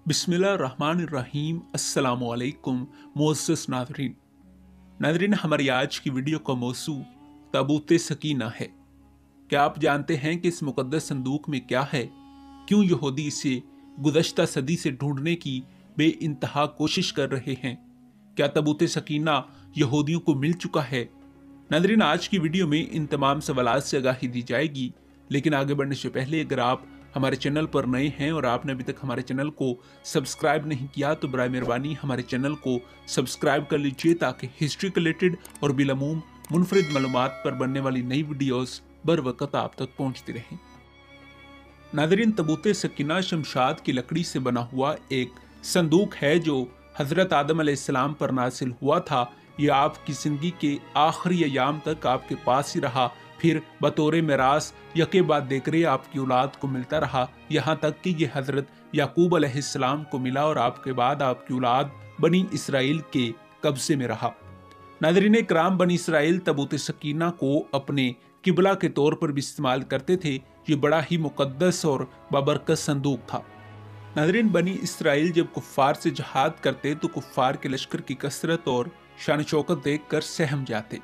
बिस्मिल्लाहिर्रहमानिर्रहीम। अस्सलामु अलैकुम मुअज़्ज़ज़ नाज़रीन, हमारी आज की वीडियो का मौजू ताबूत सकीना है। क्या आप जानते हैं कि इस मुक़द्दस संदूक में क्या है? क्यों यहूदी इसे गुज़श्ता सदी से ढूंढने की बेइंतहा कोशिश कर रहे हैं? क्या ताबूत सकीना यहूदियों को मिल चुका है? नाज़रीन, आज की वीडियो में इन तमाम सवालात से आगाही दी जाएगी। लेकिन आगे बढ़ने से पहले अगर आप हमारे चैनल पर नए हैं और आपने अभी तक हमारे चैनल को सब्सक्राइब नहीं किया तो बराए मेहरबानी हमारे चैनल को सब्सक्राइब कर लीजिए ताकि हिस्ट्री के रिलेटेड और बिलमूम मुनफरिद मालूमात पर बनने वाली नई वीडियोस बर वक्त आप तक पहुंचती रहें। नाज़रीन, ताबूत सकीना शमशाद की लकड़ी से बना हुआ एक संदूक है जो हज़रत आदम अलैहिस्सलाम पर नासिल हुआ था। यह आपकी ज़िंदगी के आखिरी अयाम तक आपके पास ही रहा, फिर बतौर मिरास यके बाद देकरे आपकी औलाद को मिलता रहा, यहाँ तक कि ये हज़रत याकूब अलैहिस्सलाम को मिला और आपके बाद आपकी औलाद बनी इसराइल के कब्ज़े में रहा। नाज़रीन इकराम, बनी इसराइल ताबूत सकीना को अपने किबला के तौर पर भी इस्तेमाल करते थे। ये बड़ा ही मुक़द्दस और बाबरकत संदूक था। नाज़रीन, बनी इसराइल जब कुफ़ार से जहाद करते तो कुफ़ार के लश्कर की कसरत और शान शौकत देखकर सहम जाते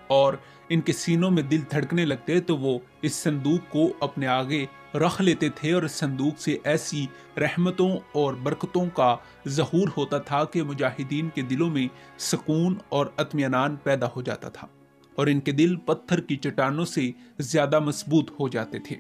और इनके सीनों में दिल धड़कने लगते तो वो इस संदूक को अपने आगे रख लेते थे और इस संदूक से ऐसी रहमतों और बरकतों का ज़हूर होता था कि मुजाहिदीन के दिलों में सुकून और इत्मीनान पैदा हो जाता था और इनके दिल पत्थर की चट्टानों से ज़्यादा मजबूत हो जाते थे।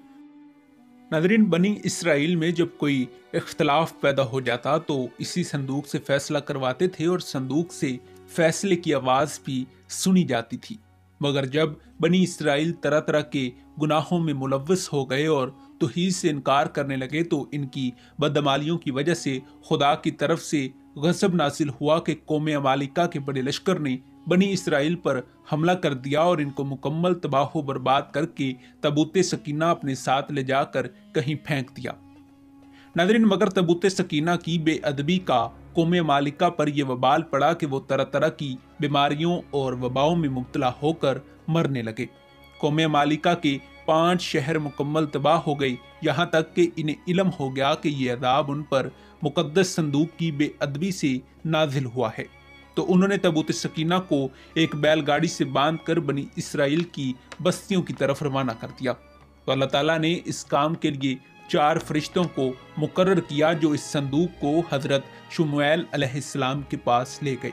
नाज़रीन, बनी इसराइल में जब कोई इख्तलाफ पैदा हो जाता तो इसी संदूक से फैसला करवाते थे और संदूक से फैसले की आवाज़ भी सुनी जाती थी। मगर जब बनी इसराइल तरह तरह के गुनाहों में मुलव्वस हो गए और तौहीद से इनकार करने लगे तो इनकी बदअमालियों की वजह से खुदा की तरफ से गज़ब नासिल हुआ कि कौम अमालिका के बड़े लश्कर ने बनी इसराइल पर हमला कर दिया और इनको मुकम्मल तबाह बर्बाद करके ताबूत सकीना अपने साथ ले जाकर कहीं फेंक दिया। नाज़रीन, मगर ताबूत सकीना की बेअदबी का कौम मालिका पर यह वबाल पड़ा कि वो तरह तरह की बीमारियों और वबाओं में मुब्तला होकर मरने लगे। कौम मालिका के 5 शहर मुकम्मल तबाह हो गई, यहाँ तक कि इन्हें इल्म हो गया कि यह अदाब उन पर मुक़द्दस संदूक की बेअदबी से नाजिल हुआ है। तो उन्होंने ताबूत सकीना को एक बैलगाड़ी से बांधकर बनी इसराइल की बस्तियों की तरफ रवाना कर दिया। तो अल्लाह ताला ने इस काम के लिए 4 फरिश्तों को मुकर्रर किया जो इस संदूक को हज़रत शुमुएल अलैहिस्सलाम के पास ले गए।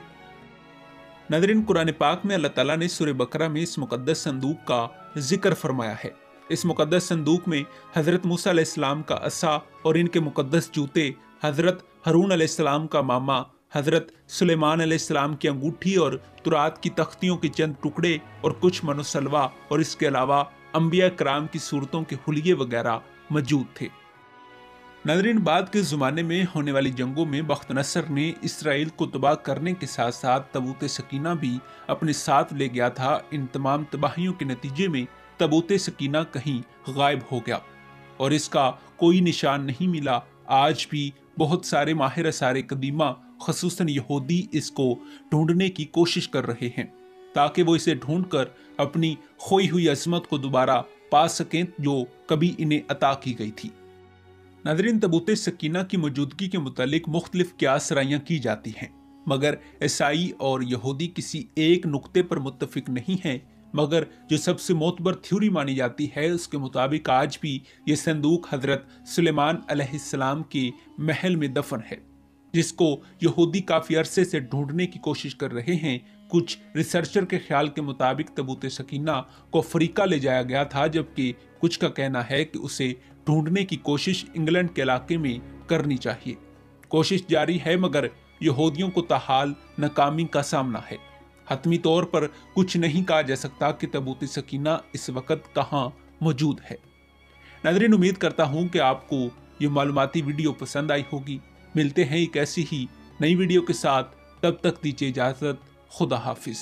नाज़रीन, कुरान पाक में अल्लाह ताला ने सूरह बकरा में इस मुक़द्दस संदूक का जिक्र फरमाया है। इस मुक़द्दस संदूक में हज़रत मूसा अलैहिस्सलाम का असा और इनके मुक़द्दस जूते, हज़रत हारून अलैहिस्सलाम का मामा हज़रत सुलेमान अलैहिस्सलाम की अंगूठी और तुरात की तख्तियों के चंद टुकड़े और कुछ मनुसलवा और इसके अलावा अंबिया कराम की सूरतों के हुलिये वगैरह मौजूद थे। नाज़रीन, बाद के ज़माने में होने वाली जंगों में बख्तनसर ने इसराइल को तबाह करने के साथ साथ ताबूत सकीना भी अपने साथ ले गया था। इन तमाम तबाहियों के नतीजे में ताबूत सकीना कहीं गायब हो गया और इसका कोई निशान नहीं मिला। आज भी बहुत सारे माहिर असारे कदीमा ख़ुसूसन यहूदी इसको ढूंढने की कोशिश कर रहे हैं ताकि वो इसे ढूंढकर अपनी खोई हुई अज़मत को दोबारा पा सकें जो कभी इन्हें अता की गई थी। नाज़रीन, ताबूत सकीना की मौजूदगी के मुतालिक मुख्तलिफ क़ियास राइयां की जाती हैं, मगर ईसाई और यहूदी किसी एक नुक्ते पर मुत्तफिक नहीं हैं। मगर जो सबसे मोतबर थ्योरी मानी जाती है उसके मुताबिक आज भी ये संदूक हज़रत सुलेमान अलैहिस्सलाम के महल में दफन है, जिसको यहूदी काफ़ी अरसे से ढूंढने की कोशिश कर रहे हैं। कुछ रिसर्चर के ख्याल के मुताबिक ताबूत सकीना को अफ्रीका ले जाया गया था, जबकि कुछ का कहना है कि उसे ढूंढने की कोशिश इंग्लैंड के इलाके में करनी चाहिए। कोशिश जारी है मगर यहूदियों को ताहाल नाकामी का सामना है। हतमी तौर पर कुछ नहीं कहा जा सकता कि ताबूत सकीना इस वक्त कहाँ मौजूद है। नाज़रीन, उम्मीद करता हूँ कि आपको ये मालूमाती वीडियो पसंद आई होगी। मिलते हैं एक ऐसी ही नई वीडियो के साथ, तब तक दीजिए इजाज़त। खुदा हाफिज़।